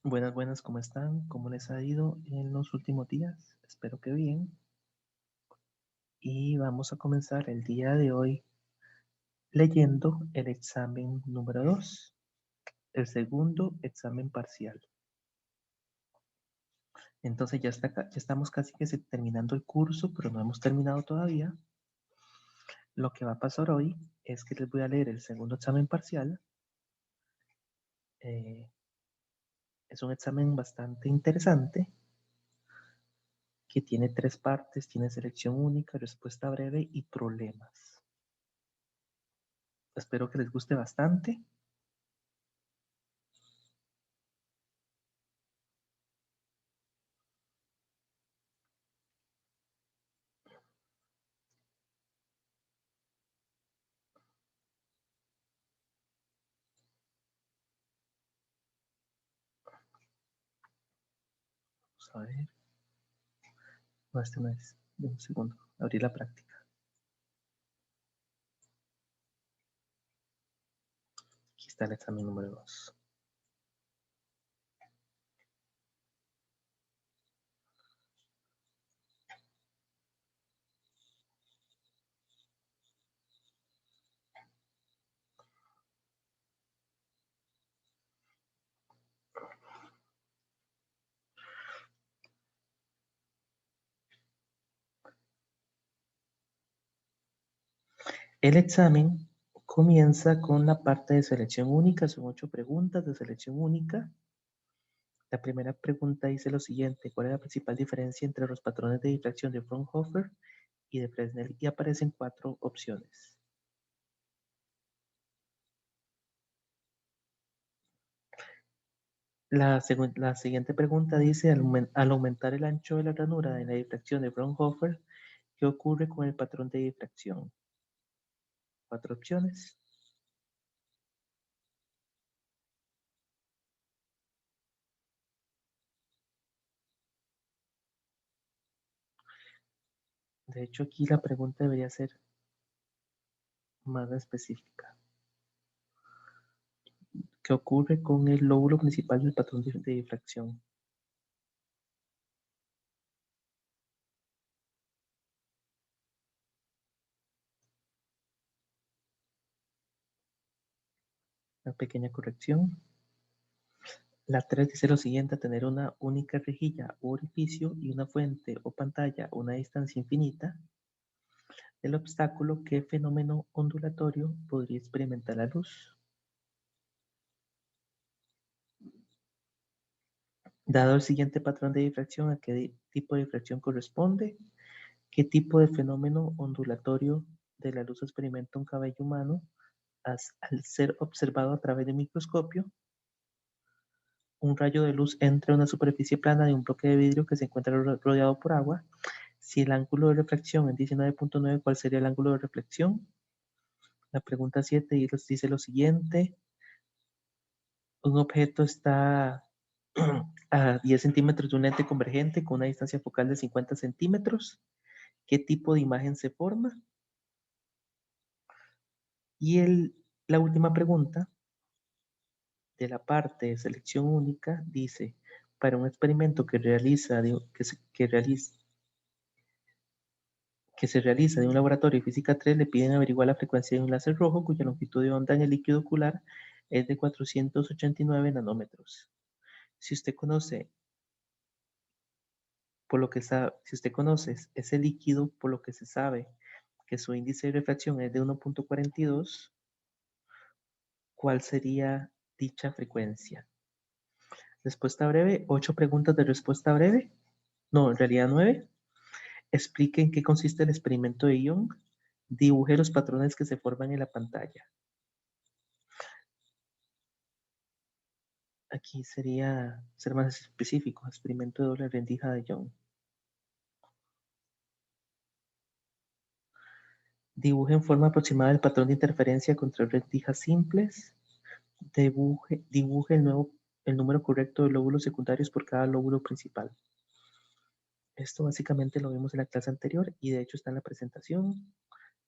Buenas, buenas, ¿cómo están? ¿Cómo les ha ido en los últimos días? Espero que bien. Y vamos a comenzar el día de hoy leyendo el examen número 2, el segundo examen parcial. Entonces ya estamos casi que terminando el curso, pero no hemos terminado todavía. Lo que va a pasar hoy es que les voy a leer el segundo examen parcial. Es un examen bastante interesante que tiene 3 partes, tiene selección única, respuesta breve y problemas. Espero que les guste bastante. Vamos a ver. No, este no es. De un segundo. Abrir la práctica. Aquí está el examen número 2. El examen comienza con la parte de selección única. Son 8 preguntas de selección única. La primera pregunta dice lo siguiente: ¿cuál es la principal diferencia entre los patrones de difracción de Fraunhofer y de Fresnel? Y aparecen 4 opciones. La siguiente pregunta dice: al aumentar el ancho de la ranura de la difracción de Fraunhofer, ¿qué ocurre con el patrón de difracción? 4 opciones. De hecho, aquí la pregunta debería ser más específica. ¿Qué ocurre con el lóbulo principal del patrón de difracción? Una pequeña corrección. La 3 dice lo siguiente: tener una única rejilla u orificio y una fuente o pantalla a una distancia infinita del obstáculo, ¿qué fenómeno ondulatorio podría experimentar la luz? Dado el siguiente patrón de difracción, ¿a qué tipo de difracción corresponde? ¿Qué tipo de fenómeno ondulatorio de la luz experimenta un cabello humano al ser observado a través de un microscopio? Un rayo de luz entra a una superficie plana de un bloque de vidrio que se encuentra rodeado por agua. Si el ángulo de reflexión es 19.9, ¿cuál sería el ángulo de reflexión? La pregunta 7 dice lo siguiente: un objeto está a 10 centímetros de un lente convergente con una distancia focal de 50 centímetros. ¿Qué tipo de imagen se forma? Y la última pregunta de la parte de selección única dice: para un experimento que se realiza de un laboratorio de física 3, le piden averiguar la frecuencia de un láser rojo cuya longitud de onda en el líquido ocular es de 489 nanómetros. Si usted conoce ese líquido, por lo que se sabe que su índice de refracción es de 1.42, ¿cuál sería dicha frecuencia? Respuesta breve, 8 preguntas de respuesta breve. No, en realidad 9. Explique en qué consiste el experimento de Young. Dibuje los patrones que se forman en la pantalla. Aquí sería ser más específico, experimento de doble rendija de Young. Dibuje en forma aproximada el patrón de interferencia con 3 rendijas simples. Dibuje el número correcto de lóbulos secundarios por cada lóbulo principal. Esto básicamente lo vimos en la clase anterior y de hecho está en la presentación.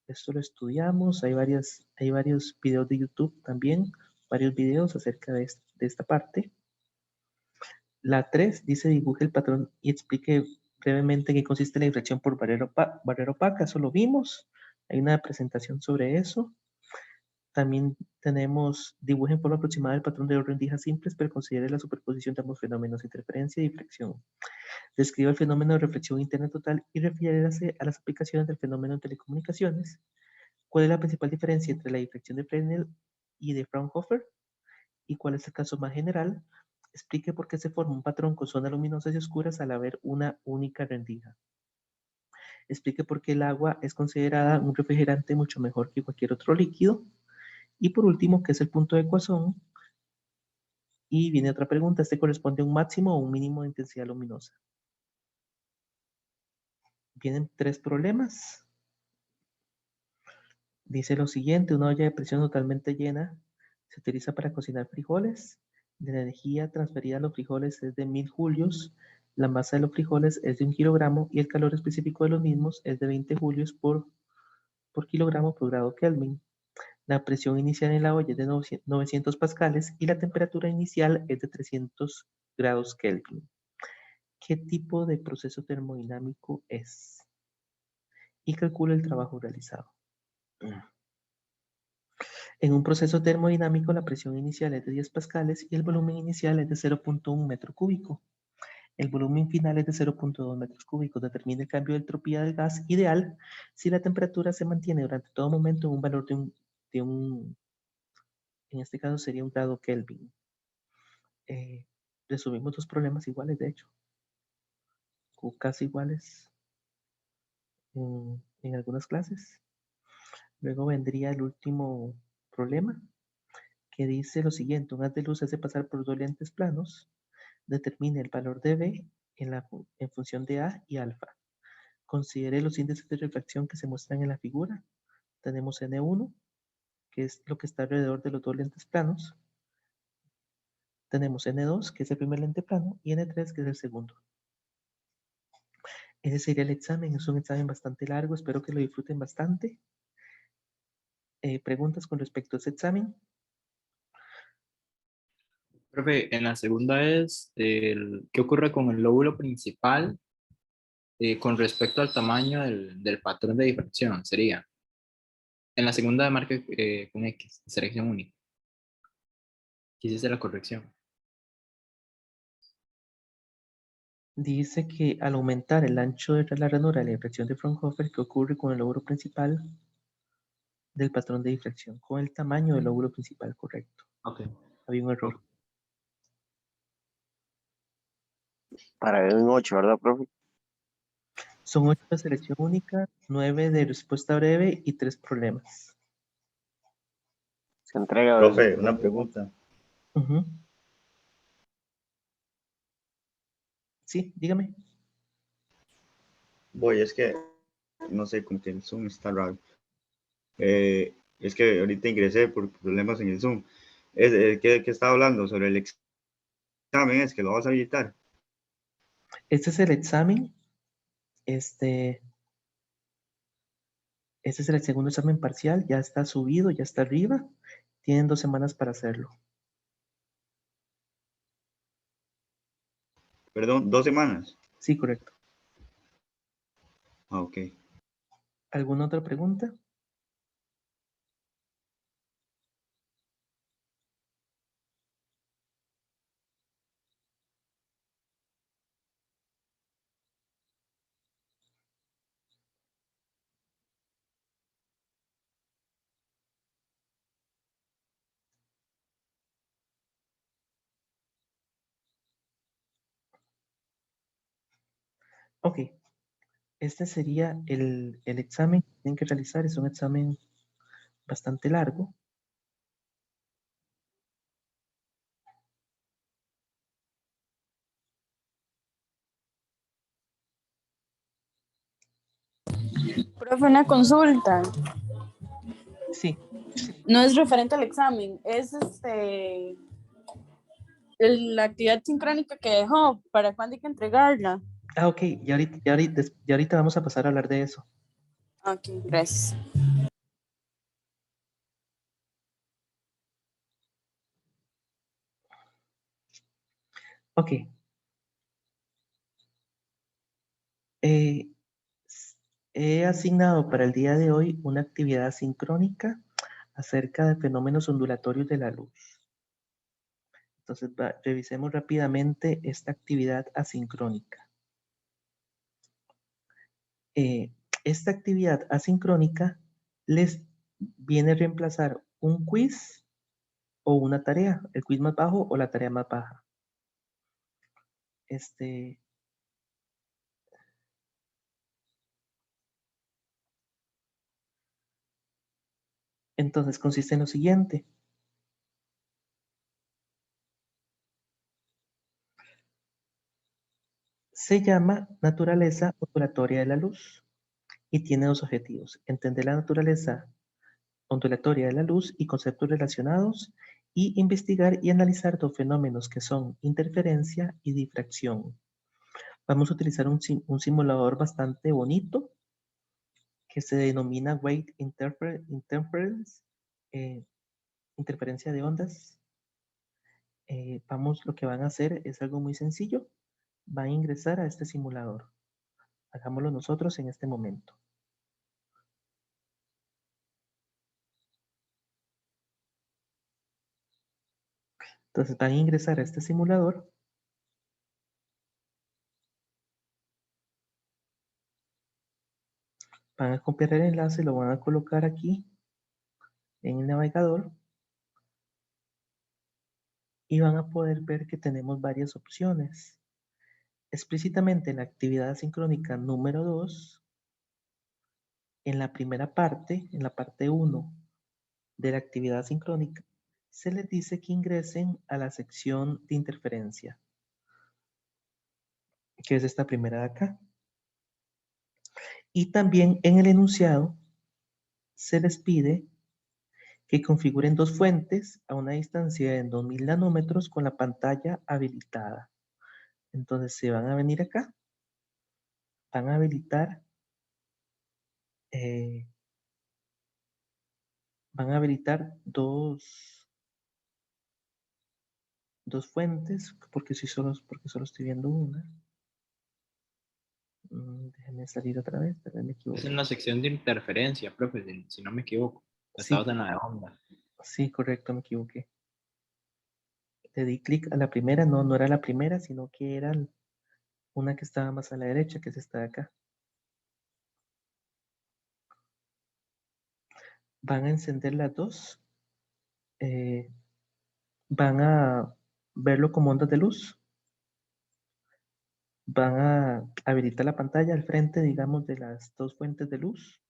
Esto lo estudiamos, hay varios videos de YouTube también, varios videos acerca de esta parte. La 3 dice dibuje el patrón y explique brevemente en qué consiste la difracción por barrera opaca, eso lo vimos, hay una presentación sobre eso. También tenemos dibuje en forma aproximada el patrón de rendijas simples, pero considere la superposición de ambos fenómenos, interferencia y difracción. Describa el fenómeno de reflexión interna total y refiérase a las aplicaciones del fenómeno en telecomunicaciones. ¿Cuál es la principal diferencia entre la difracción de Fresnel y de Fraunhofer? ¿Y cuál es el caso más general? Explique por qué se forma un patrón con zonas luminosas y oscuras al haber una única rendija. Explique por qué el agua es considerada un refrigerante mucho mejor que cualquier otro líquido. Y por último, ¿qué es el punto de Poisson? Y viene otra pregunta, ¿este corresponde a un máximo o un mínimo de intensidad luminosa? Vienen 3 problemas. Dice lo siguiente, una olla de presión totalmente llena se utiliza para cocinar frijoles. La energía transferida a los frijoles es de 1000 julios. La masa de los frijoles es de 1 kilogramo y el calor específico de los mismos es de 20 julios por kilogramo por grado Kelvin. La presión inicial en la olla es de 900 pascales y la temperatura inicial es de 300 grados Kelvin. ¿Qué tipo de proceso termodinámico es? Y calcula el trabajo realizado. En un proceso termodinámico, la presión inicial es de 10 pascales y el volumen inicial es de 0.1 metro cúbico. El volumen final es de 0.2 metros cúbicos. Determina el cambio de entropía del gas ideal si la temperatura se mantiene durante todo momento en un valor en este caso sería 1 grado Kelvin. Resumimos 2 problemas iguales, de hecho, o casi iguales en algunas clases. Luego vendría el último problema, que dice lo siguiente: un haz de luz hace pasar por 2 lentes planos. Determine el valor de B en función de A y alfa. Considere los índices de refracción que se muestran en la figura. Tenemos N1, que es lo que está alrededor de los 2 lentes planos. Tenemos N2, que es el primer lente plano, y N3, que es el segundo. Ese sería el examen. Es un examen bastante largo. Espero que lo disfruten bastante. ¿Preguntas con respecto a ese examen? Profe, en la segunda es ¿qué ocurre con el lóbulo principal con respecto al tamaño del patrón de difracción? Sería. En la segunda marque con X, selección única. Quisiste la corrección. Dice que al aumentar el ancho de la ranura de la difracción de Fraunhofer, ¿qué ocurre con el lóbulo principal del patrón de difracción? Con el tamaño del lóbulo principal, correcto. Ok. Había un error. Para ver un 8, ¿verdad, profe? Son 8 de selección única, 9 de respuesta breve y 3 problemas. Se entrega. Profe, una pregunta. Ujú. Sí, dígame. Voy, es que no sé, como que el Zoom está raro. Es que ahorita ingresé por problemas en el Zoom. ¿Qué estaba hablando? Sobre el examen, es que lo vas a habilitar. Este es el examen. Este es el segundo examen parcial. Ya está subido, ya está arriba. Tienen 2 semanas para hacerlo. Perdón, 2 semanas. Sí, correcto. Ah, ok. ¿Alguna otra pregunta? Ok, este sería el examen que tienen que realizar. Es un examen bastante largo. Profe, una consulta. Sí, No es referente al examen, es la actividad sincrónica que dejó, ¿para cuándo hay que entregarla? ok, ya ahorita vamos a pasar a hablar de eso. Ok, gracias. Ok. Eh, He asignado para el día de hoy una actividad sincrónica acerca de fenómenos ondulatorios de la luz. Entonces, revisemos rápidamente esta actividad asincrónica. Eh, Esta actividad asincrónica les viene a reemplazar un quiz o una tarea, el quiz más bajo o la tarea más baja. Entonces, consiste en lo siguiente. Se llama naturaleza ondulatoria de la luz y tiene dos objetivos: entender la naturaleza ondulatoria de la luz y conceptos relacionados, y investigar y analizar dos fenómenos que son interferencia y difracción. Vamos a utilizar un simulador bastante bonito que se denomina Wave Interference, eh, interferencia de ondas. Lo que van a hacer es algo muy sencillo. Van a ingresar a este simulador. Hagámoslo nosotros en este momento. Entonces van a ingresar a este simulador. Van a copiar el enlace, lo van a colocar aquí en el navegador y van a poder ver que tenemos varias opciones. Explícitamente en la actividad sincrónica número 2, en la primera parte, en la parte 1 de la actividad sincrónica, se les dice que ingresen a la sección de interferencia, que es esta primera de acá. Y también en el enunciado se les pide que configuren dos fuentes a una distancia de 2000 nanómetros con la pantalla habilitada. Entonces se van a venir acá, van a habilitar, eh, dos fuentes, porque solo estoy viendo una. Déjenme salir otra vez, tal vez me Es en equivoqué. la sección de interferencia, profe, si no me equivoco. Sí, Estabas en la de onda. sí, correcto, me equivoqué. Le di clic a la primera, no era la primera, sino que era una que estaba más a la derecha, que es esta de acá. Van a encender las dos. eh, Van a verlo como ondas de luz. Van a habilitar la pantalla al frente, digamos, de las dos fuentes de luz.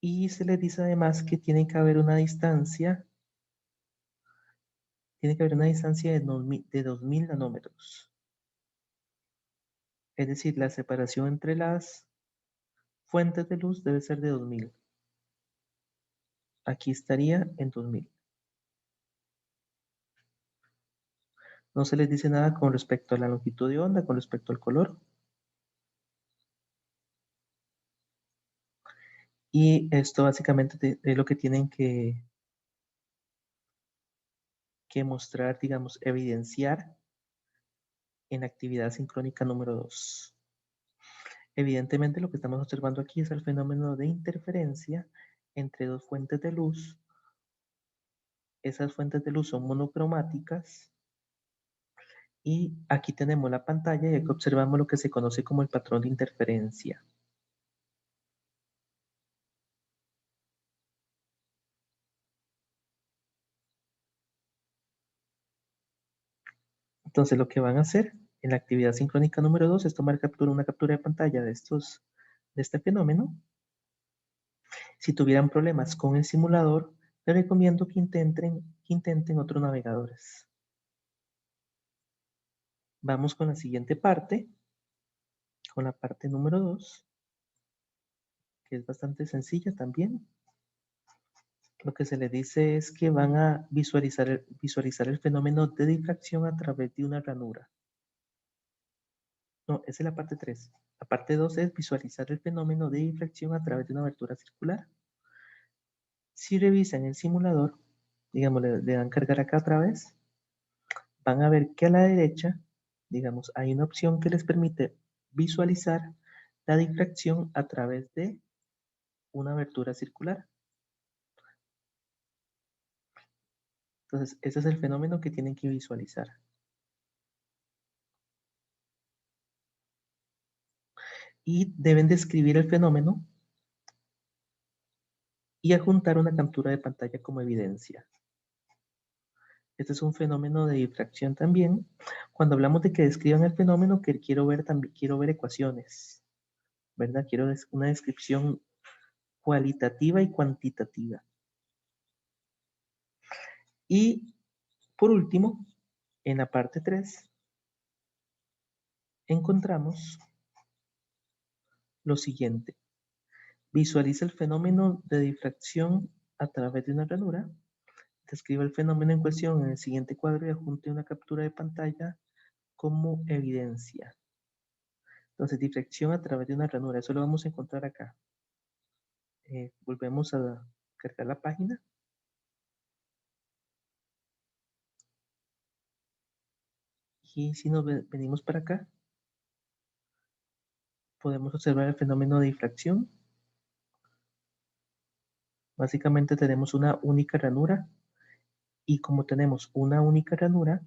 Y se les dice además que tiene que haber una distancia de 2000 nanómetros. Es decir, la separación entre las fuentes de luz debe ser de 2000. Aquí estaría en 2000. No se les dice nada con respecto a la longitud de onda, con respecto al color. Y esto básicamente es lo que tienen que mostrar, digamos, evidenciar en actividad sincrónica número 2. Evidentemente lo que estamos observando aquí es el fenómeno de interferencia entre dos fuentes de luz. Esas fuentes de luz son monocromáticas y aquí tenemos la pantalla y aquí observamos lo que se conoce como el patrón de interferencia. Entonces lo que van a hacer En la actividad sincrónica número 2 es tomar una captura de pantalla de este fenómeno. Si tuvieran problemas con el simulador, les recomiendo que intenten otros navegadores. Vamos con la siguiente parte, con la parte número 2, que es bastante sencilla también. Lo que se les dice es que van a visualizar el fenómeno de difracción a través de una ranura. No, esa es la parte 3. La parte 2 es visualizar el fenómeno de difracción a través de una abertura circular. Si revisan el simulador, digamos, le dan cargar acá otra vez, van a ver que a la derecha, digamos, hay una opción que les permite visualizar la difracción a través de una abertura circular. Entonces, ese es el fenómeno que tienen que visualizar. Y deben describir el fenómeno y adjuntar una captura de pantalla como evidencia. Este es un fenómeno de difracción también. Cuando hablamos de que describan el fenómeno, que quiero ver ecuaciones, ¿verdad? Quiero una descripción cualitativa y cuantitativa. Y por último, en la parte 3, encontramos lo siguiente. Visualiza el fenómeno de difracción a través de una ranura. Describa el fenómeno en cuestión en el siguiente cuadro y adjunte una captura de pantalla como evidencia. Entonces, difracción a través de una ranura. Eso lo vamos a encontrar acá. Volvemos a cargar la página. Y si nos venimos para acá, podemos observar el fenómeno de difracción. Básicamente tenemos una única ranura. Y como tenemos una única ranura,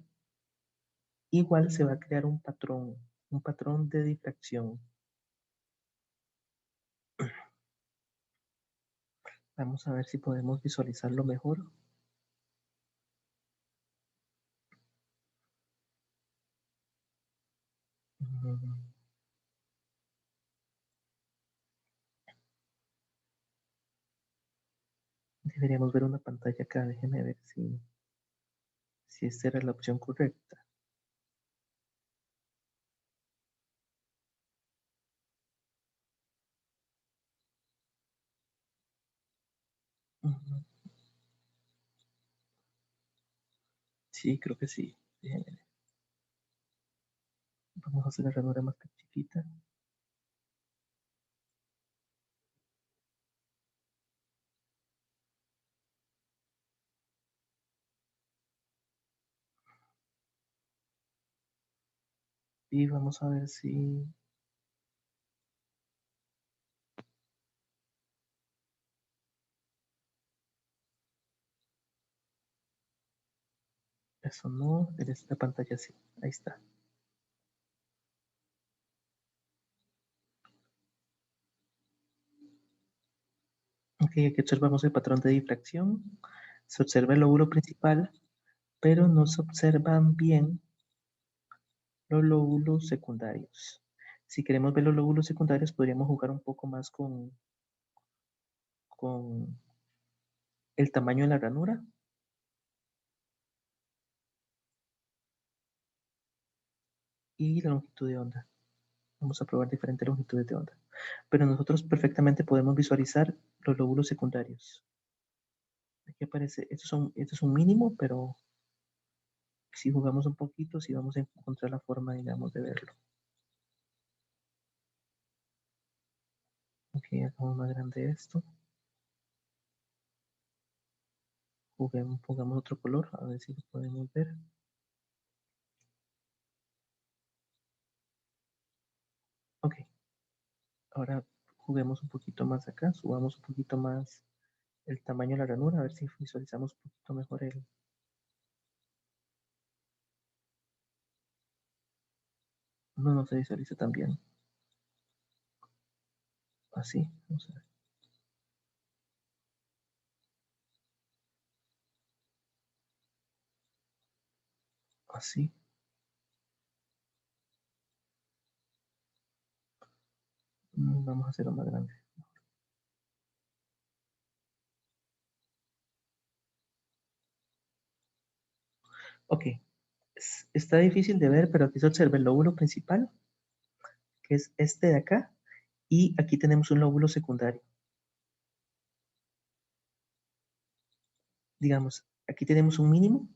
igual se va a crear un patrón de difracción. Vamos a ver si podemos visualizarlo mejor. Deberíamos ver una pantalla acá. Déjenme ver si esta era la opción correcta. Sí, creo que sí. Déjenme ver. Vamos a hacer la ranura más chiquita. Y vamos a ver si... Eso no, en esta pantalla sí. Ahí está. Ok, aquí observamos el patrón de difracción. Se observa el lóbulo principal, pero no se observan bien los lóbulos secundarios. Si queremos ver los lóbulos secundarios, podríamos jugar un poco más con el tamaño de la ranura. Y la longitud de onda. Vamos a probar diferentes longitudes de onda. Pero nosotros perfectamente podemos visualizar los lóbulos secundarios. Aquí aparece, esto es un mínimo, pero si jugamos un poquito, sí vamos a encontrar la forma, digamos, de verlo. Ok, hagamos más grande esto. Pongamos otro color, a ver si lo podemos ver. Ok, ahora juguemos un poquito más acá, subamos un poquito más el tamaño de la ranura, a ver si visualizamos un poquito mejor el... No se visualiza tan bien. Así, vamos a ver. Así. Vamos a hacerlo más grande. Ok, está difícil de ver, pero aquí se observa el lóbulo principal, que es este de acá, y aquí tenemos un lóbulo secundario. Digamos, aquí tenemos un mínimo,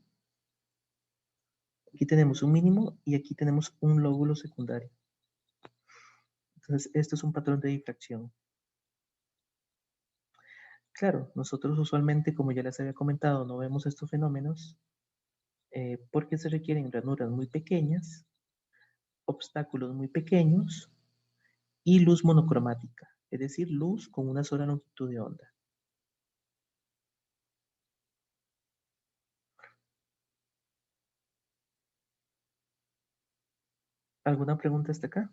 aquí tenemos un mínimo y aquí tenemos un lóbulo secundario. Entonces, esto es un patrón de difracción. Claro, nosotros usualmente, como ya les había comentado, no vemos estos fenómenos porque se requieren ranuras muy pequeñas, obstáculos muy pequeños y luz monocromática, es decir, luz con una sola longitud de onda. ¿Alguna pregunta hasta acá?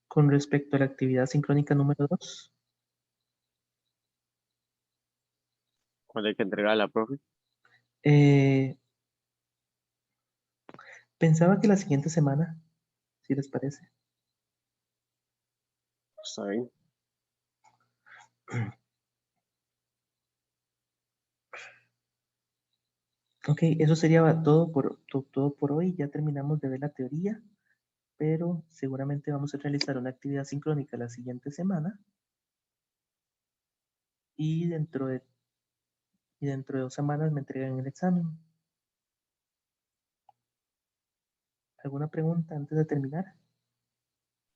Con respecto a la actividad sincrónica número 2, ¿Cuál hay que entregarla, profe? pensaba que la siguiente semana, si les parece. Está bien. Ok, eso sería todo por hoy. Ya terminamos de ver la teoría, pero seguramente vamos a realizar una actividad sincrónica la siguiente semana y dentro de 2 semanas me entregan el examen. ¿Alguna pregunta antes de terminar?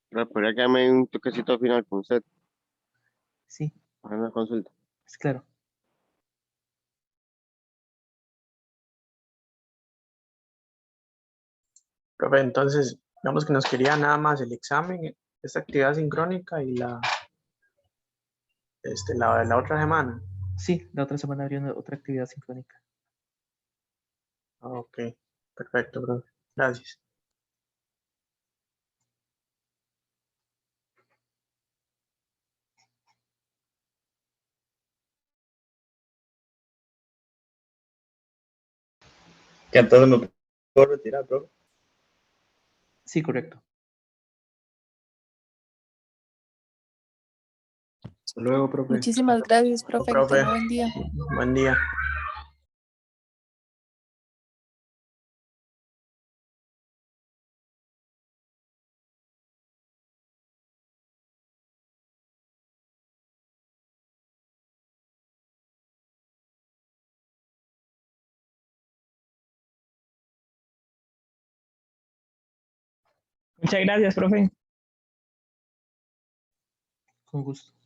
Profe, podría que dame un toquecito final con usted Sí, para una consulta. es claro. Profe, entonces, digamos que nos quería nada más el examen, esta actividad sincrónica y la otra semana. Sí, la otra semana habría otra actividad sincrónica. Ok, perfecto, profe. Gracias. Que entonces me puedo retirar, profe. Sí, correcto. Hasta luego, profe. Muchísimas gracias, profe. Que Profe, tenga buen día. buen día. Muchas gracias, profe. Con gusto.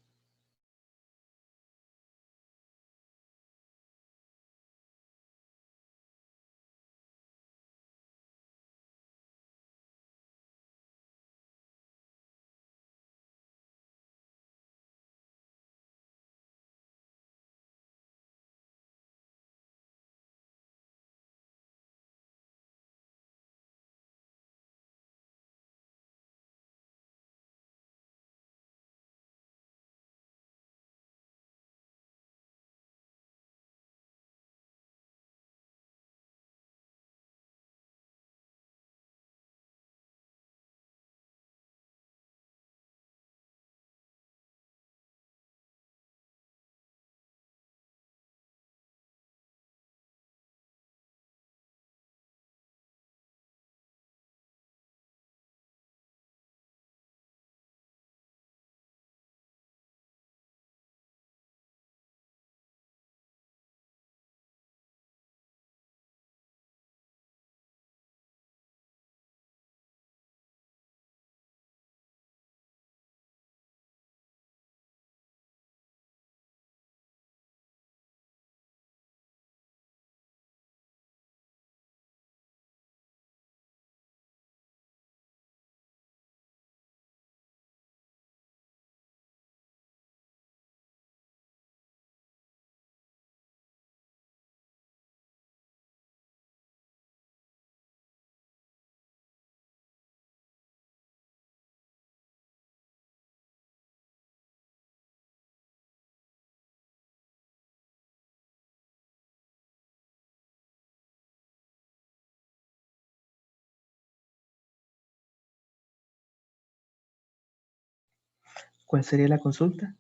¿Cuál sería la consulta?